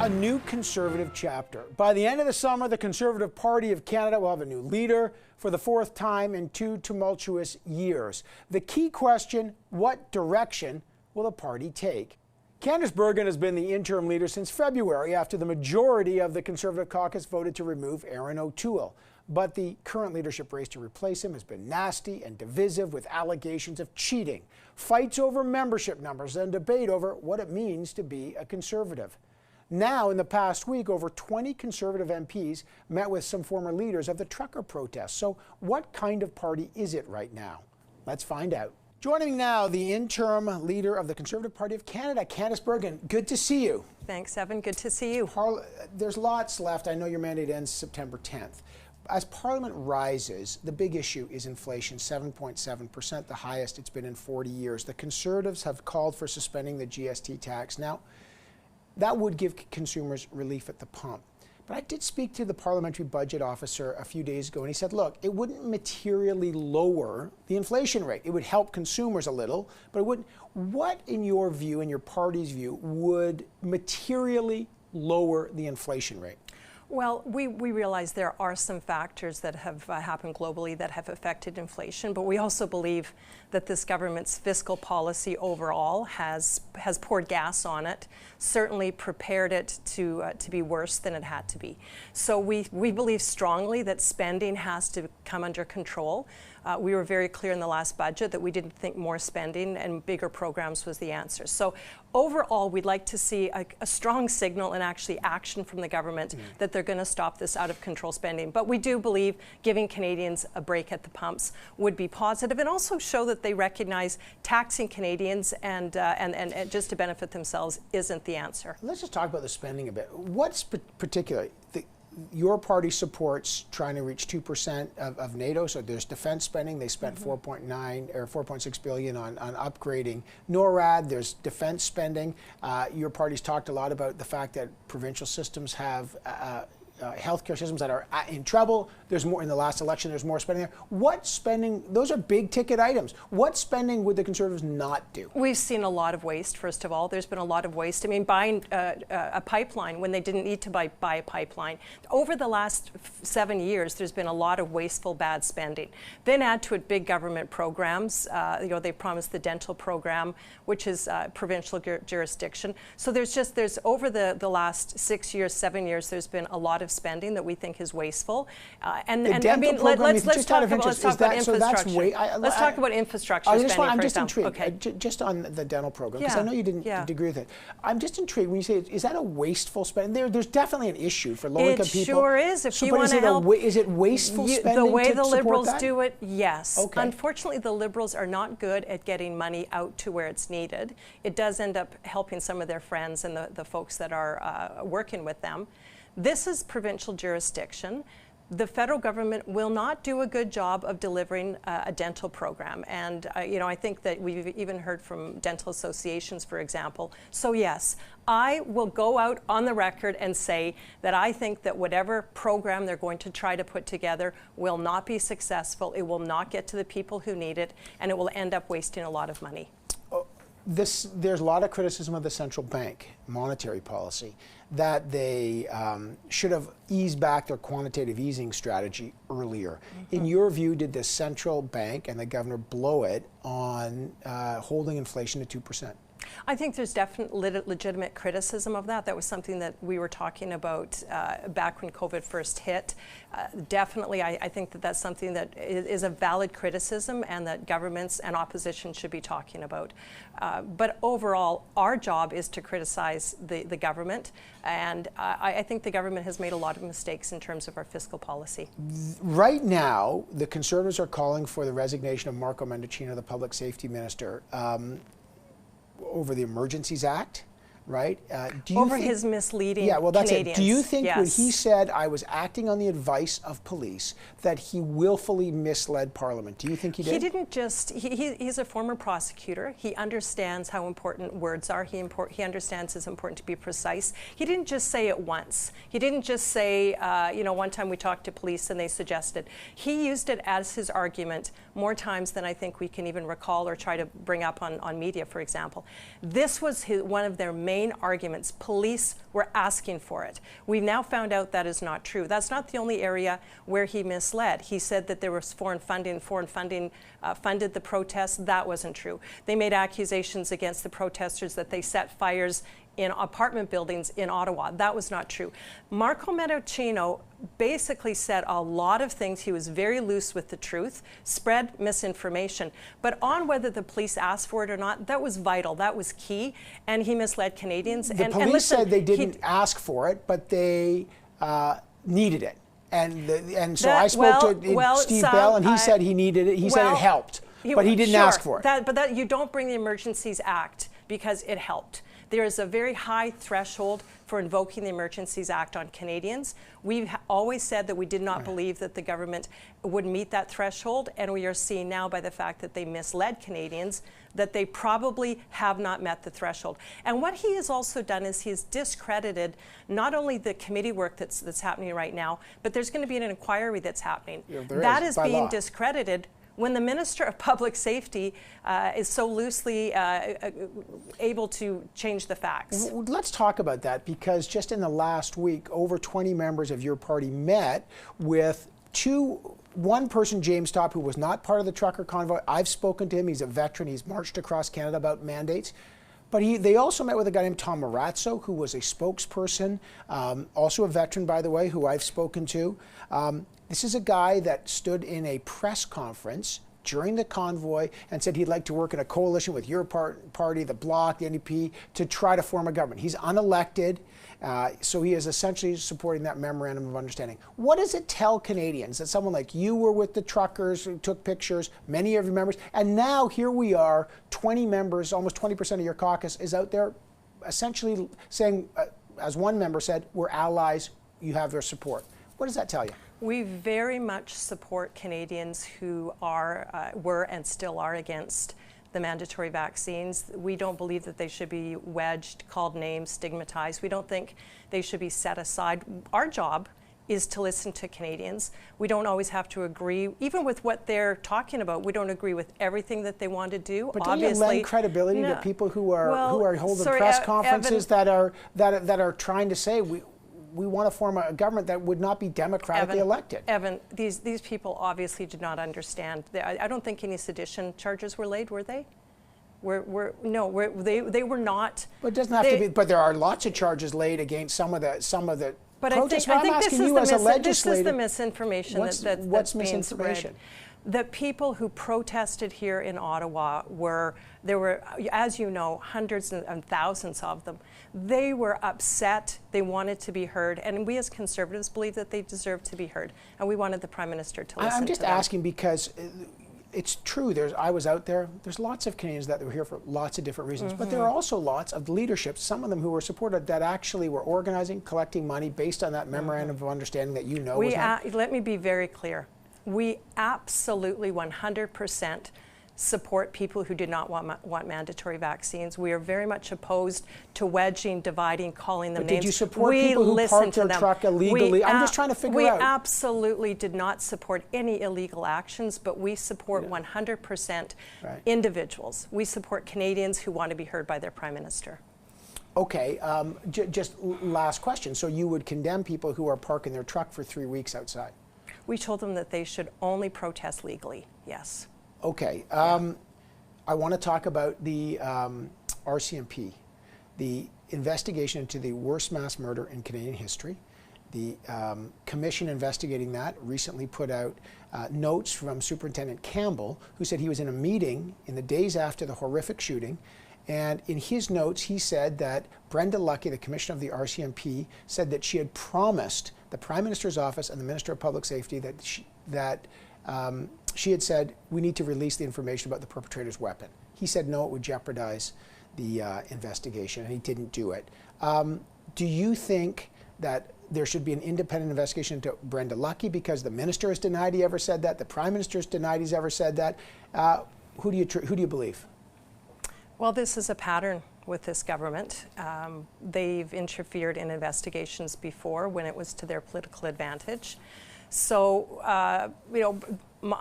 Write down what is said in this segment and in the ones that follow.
a new Conservative chapter. By the end of the summer, the Conservative Party of Canada will have a new leader for the fourth time in 2 tumultuous years. The key question, what direction will the party take? Candice Bergen has been the interim leader since February after the majority of the Conservative caucus voted to remove Aaron O'Toole. But the current leadership race to replace him has been nasty and divisive, with allegations of cheating, fights over membership numbers, and debate over what it means to be a Conservative. Now, in the past week, over 20 Conservative MPs met with some former leaders of the trucker protests. So what kind of party is it right now? Let's find out. Joining me now, the interim leader of the Conservative Party of Canada, Candice Bergen. Good to see you. Thanks, Evan. Good to see you. There's lots left. I know your mandate ends September 10th. As Parliament rises, the big issue is inflation, 7.7%, the highest it's been in 40 years. The Conservatives have called for suspending the GST tax. Now, that would give consumers relief at the pump. But I did speak to the parliamentary budget officer a few days ago, and he said, look, it wouldn't materially lower the inflation rate. It would help consumers a little, but it wouldn't. What, in your view, in your party's view, would materially lower the inflation rate? Well, we realize there are some factors that have happened globally that have affected inflation, but we also believe that this government's fiscal policy overall has poured gas on it, certainly prepared it to be worse than it had to be. So we believe strongly that spending has to come under control. We were very clear in the last budget that we didn't think more spending and bigger programs was the answer. So overall, we'd like to see a strong signal and actually action from the government that they're going to stop this out of control spending. But we do believe giving Canadians a break at the pumps would be positive, and also show that they recognize taxing Canadians and just to benefit themselves isn't the answer. Let's just talk about the spending a bit. What's particularly your party supports trying to reach 2% of NATO, so there's defense spending. They spent 4.9 or 4.6 billion on upgrading NORAD. There's defense spending. Your party's talked a lot about the fact that provincial systems have healthcare systems that are in trouble. There's more in the last election. There's more spending there. What spending? Those are big ticket items. What spending would the Conservatives not do? We've seen a lot of waste. First of all, there's been a lot of waste. I mean, buying a pipeline when they didn't need to buy a pipeline. Over the last 7 years, there's been a lot of wasteful, bad spending. Then add to it big government programs. They promised the dental program, which is provincial jurisdiction. So there's over the last 6 years, 7 years, there's been a lot of spending that we think is wasteful. And I mean, let's talk about infrastructure. Let's talk about infrastructure spending. I'm just intrigued, okay. Just on the dental program, because I know you didn't agree with it. I'm just intrigued when you say, is that a wasteful spending? There's definitely an issue for low-income people. It sure is. If you want to help, is it wasteful spending? The way the Liberals do it, yes. Okay. Unfortunately, the Liberals are not good at getting money out to where it's needed. It does end up helping some of their friends and the folks that are working with them. This is provincial jurisdiction. The federal government will not do a good job of delivering a dental program. And, I think that we've even heard from dental associations, for example. So, yes, I will go out on the record and say that I think that whatever program they're going to try to put together will not be successful. It will not get to the people who need it, and it will end up wasting a lot of money. There's a lot of criticism of the central bank monetary policy, that they should have eased back their quantitative easing strategy earlier. In your view, did the central bank and the governor blow it on holding inflation to 2%? I think there's definitely legitimate criticism of that. That was something that we were talking about back when COVID first hit. Definitely, I think that that's something that is a valid criticism and that governments and opposition should be talking about. But overall, our job is to criticize the government, and I think the government has made a lot of mistakes in terms of our fiscal policy. Right now, the Conservatives are calling for the resignation of Marco Mendicino, the public safety minister, over the Emergencies Act, right? Over his misleading that's Canadians. it. Do you think when he said, I was acting on the advice of police, that he willfully misled Parliament? Do you think he did? He didn't just, he's a former prosecutor. He understands how important words are. He understands it's important to be precise. He didn't just say it once. He didn't just say, one time we talked to police and they suggested. He used it as his argument more times than I think we can even recall or try to bring up on media, for example. This was one of their main main arguments. Police were asking for it. We've now found out that is not true. That's not the only area where he misled. He said that there was foreign funding funded the protests. That wasn't true. They made accusations against the protesters that they set fires in apartment buildings in Ottawa. That was not true. Marco Mendocino basically said a lot of things. He was very loose with the truth, spread misinformation. But on whether the police asked for it or not, that was vital. That was key. And he misled Canadians. The police said they didn't ask for it, but they needed it. And so I spoke to Steve Bell, and he said he needed it. He said it helped, but he didn't ask for it. But you don't bring the Emergencies Act because it helped. There is a very high threshold for invoking the Emergencies Act on Canadians. We've always said that we did not believe that the government would meet that threshold, and we are seeing now by the fact that they misled Canadians that they probably have not met the threshold. And what he has also done is he has discredited not only the committee work that's happening right now, but there's going to be an inquiry that's happening. That is being discredited when the Minister of Public Safety is so loosely able to change the facts. Let's talk about that, because just in the last week, over 20 members of your party met with one person, James Topp, who was not part of the trucker convoy. I've spoken to him. He's a veteran. He's marched across Canada about mandates. But they also met with a guy named Tom Marazzo, who was a spokesperson, also a veteran, by the way, who I've spoken to. This is a guy that stood in a press conference during the convoy and said he'd like to work in a coalition with your party, the Bloc, the NDP, to try to form a government. He's unelected, so he is essentially supporting that memorandum of understanding. What does it tell Canadians that someone like you were with the truckers, who took pictures, many of your members, and now here we are, 20 members, almost 20% of your caucus is out there essentially saying, as one member said, we're allies, you have their support. What does that tell you? We very much support Canadians who were and still are against the mandatory vaccines. We don't believe that they should be wedged, called names, stigmatized. We don't think they should be set aside. Our job is to listen to Canadians. We don't always have to agree, even with what they're talking about. We don't agree with everything that they want to do. But don't you lend credibility to people who are holding press conferences that are trying to say we want to form a government that would not be democratically elected? Evan, these people obviously did not understand. I don't think any sedition charges were laid, were they? They were not. But it doesn't have to be. But there are lots of charges laid against some of the. But protests. I think this is the misinformation what's misinformation? The people who protested here in Ottawa there were, as you know, hundreds and thousands of them. They were upset. They wanted to be heard. And we as Conservatives believe that they deserve to be heard. And we wanted the Prime Minister to listen to them. I'm just asking because it's true. I was out there. There's lots of Canadians that were here for lots of different reasons. But there are also lots of leadership, some of them who were supported, that actually were organizing, collecting money based on that memorandum of understanding that you know. Let me be very clear. We absolutely 100% support people who did not want mandatory vaccines. We are very much opposed to wedging, dividing, calling them names. Did you support people who parked their truck illegally? I'm just trying to figure out. We absolutely did not support any illegal actions, but we support 100% individuals. We support Canadians who want to be heard by their Prime Minister. Okay, just last question. So you would condemn people who are parking their truck for 3 weeks outside? We told them that they should only protest legally, yes. Okay, I want to talk about the RCMP, the investigation into the worst mass murder in Canadian history. The commission investigating that recently put out notes from Superintendent Campbell, who said he was in a meeting in the days after the horrific shooting. And in his notes, he said that Brenda Lucki, the commissioner of the RCMP, said that she had promised the Prime Minister's office and the Minister of Public Safety that she had said, we need to release the information about the perpetrator's weapon. He said no, it would jeopardize the investigation, and he didn't do it. Do you think that there should be an independent investigation into Brenda Lucki, because the minister has denied he ever said that, the Prime Minister has denied he's ever said that? Who do you believe? Well, this is a pattern with this government. They've interfered in investigations before when it was to their political advantage. So,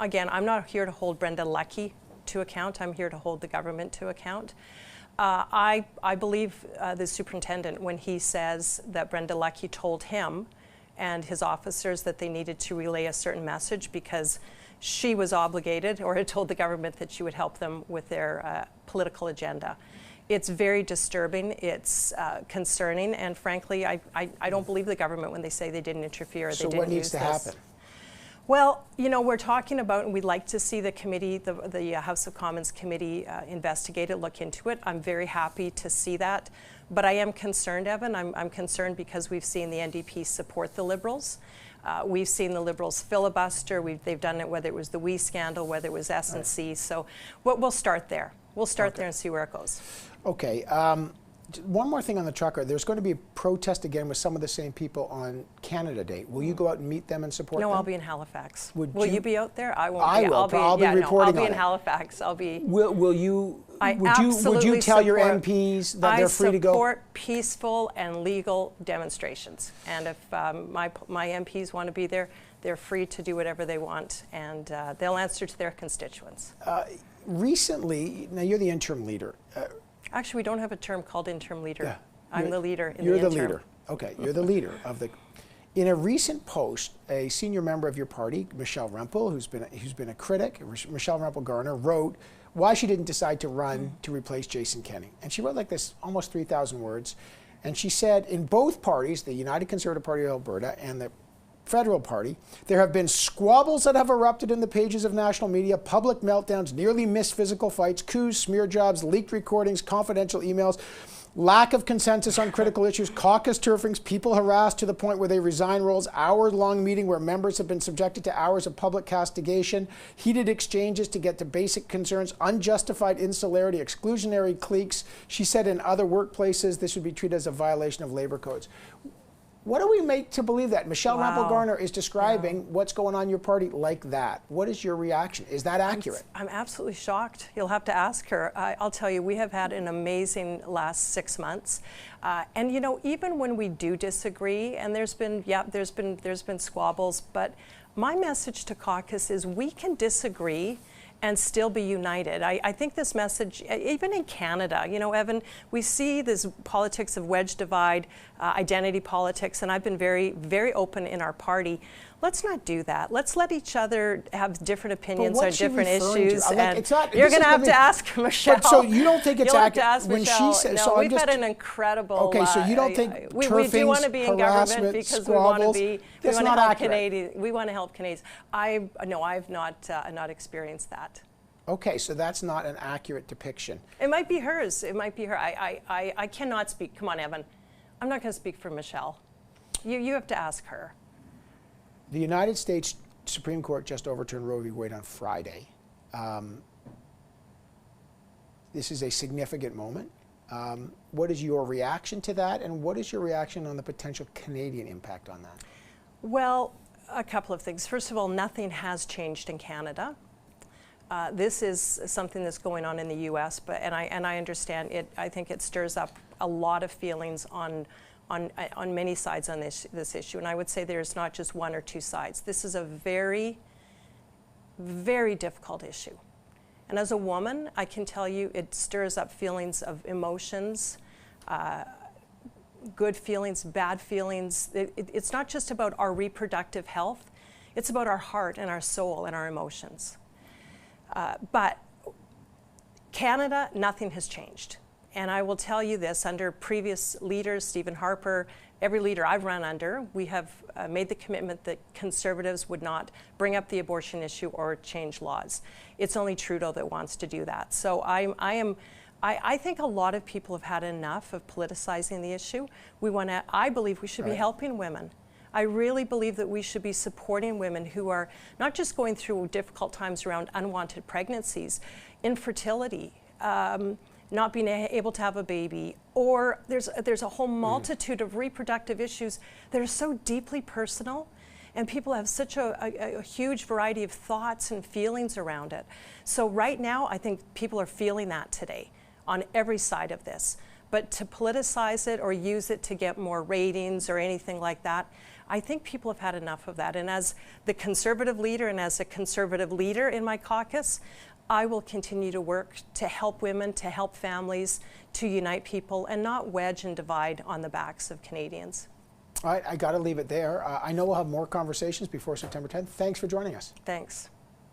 again, I'm not here to hold Brenda Lucki to account. I'm here to hold the government to account. I believe the superintendent when he says that Brenda Leckie told him and his officers that they needed to relay a certain message because she was obligated or had told the government that she would help them with their political agenda. It's very disturbing, it's concerning, and frankly, I don't believe the government when they say they didn't interfere or they didn't use this. So what needs to happen? Well, you know, we're talking about, and we'd like to see the committee, the House of Commons committee investigate it, look into it. I'm very happy to see that. But I am concerned, Evan. I'm concerned because we've seen the NDP support the Liberals. We've seen the Liberals filibuster. They've done it whether it was the WE scandal, whether it was S&C. Right. So we'll start there. We'll start there and see where it goes. Okay. One more thing on the trucker. There's going to be a protest again with some of the same people on Canada Day. Will you go out and meet them and support them? No, I'll be in Halifax. Will you be out there? I won't. I will. I'll be reporting on it. I'll be in Halifax. I'll be. Will you? Would you tell your MPs that they're free to go? I support peaceful and legal demonstrations, and if my MPs want to be there, they're free to do whatever they want, and they'll answer to their constituents. Recently, now you're the interim leader. Actually, we don't have a term called interim leader. Yeah, I'm the leader in the interim. You're the leader. Okay, you're the leader of the. In a recent post, a senior member of your party, Michelle Rempel, who's been a critic, Michelle Rempel-Garner, wrote why she didn't decide to run to replace Jason Kenney, and she wrote like this, almost 3,000 words, and she said in both parties, the United Conservative Party of Alberta and the Federal Party, there have been squabbles that have erupted in the pages of national media, public meltdowns, nearly missed physical fights, coups, smear jobs, leaked recordings, confidential emails, lack of consensus on critical issues, caucus turfings, people harassed to the point where they resign roles, hour-long meeting where members have been subjected to hours of public castigation, heated exchanges to get to basic concerns, unjustified insularity, exclusionary cliques. She said in other workplaces this would be treated as a violation of labor codes. What do we make to believe that? Michelle Rempel-Garner is describing what's going on in your party like that. What is your reaction? Is that accurate? I'm absolutely shocked. You'll have to ask her. I'll tell you, we have had an amazing last 6 months. And you know, even when we do disagree, and there's been squabbles, but my message to caucus is we can disagree and still be united. I think this message, even in Canada, you know, Evan, we see this politics of wedge divide, identity politics, and I've been very, very open in our party. Let's not do that. Let's let each other have different opinions on different issues. And you're going to have to ask Michelle. But so you don't think it's accurate when she says? No, we've had an incredible. Okay, so you don't think we do want to be in government because we want to be. We want to help Canadians. We want to help Canadians. No, I've not experienced that. Okay, so that's not an accurate depiction. It might be hers. It might be her. I cannot speak. Come on, Evan. I'm not going to speak for Michelle. You have to ask her. The United States Supreme Court just overturned Roe v. Wade on Friday. This is a significant moment. What is your reaction to that, and what is your reaction on the potential Canadian impact on that? Well, a couple of things. First of all, nothing has changed in Canada. This is something that's going on in the U.S., and I understand it. I think it stirs up a lot of feelings on many sides on this issue, and I would say there's not just one or two sides. This is a very, very difficult issue, and as a woman, I can tell you it stirs up feelings of emotions, good feelings, bad feelings. It's not just about our reproductive health; it's about our heart and our soul and our emotions. But Canada, nothing has changed. And I will tell you this, under previous leaders, Stephen Harper, every leader I've run under, we have made the commitment that Conservatives would not bring up the abortion issue or change laws. It's only Trudeau that wants to do that. So I think a lot of people have had enough of politicizing the issue. I believe we should be helping women. I really believe that we should be supporting women who are not just going through difficult times around unwanted pregnancies, infertility, not being able to have a baby, or there's a whole multitude of reproductive issues that are so deeply personal, and people have such a huge variety of thoughts and feelings around it. So right now, I think people are feeling that today on every side of this. But to politicize it or use it to get more ratings or anything like that, I think people have had enough of that. And as the Conservative leader and as a Conservative leader in my caucus, I will continue to work to help women, to help families, to unite people, and not wedge and divide on the backs of Canadians. All right, I got to leave it there. I know we'll have more conversations before September 10th. Thanks for joining us. Thanks.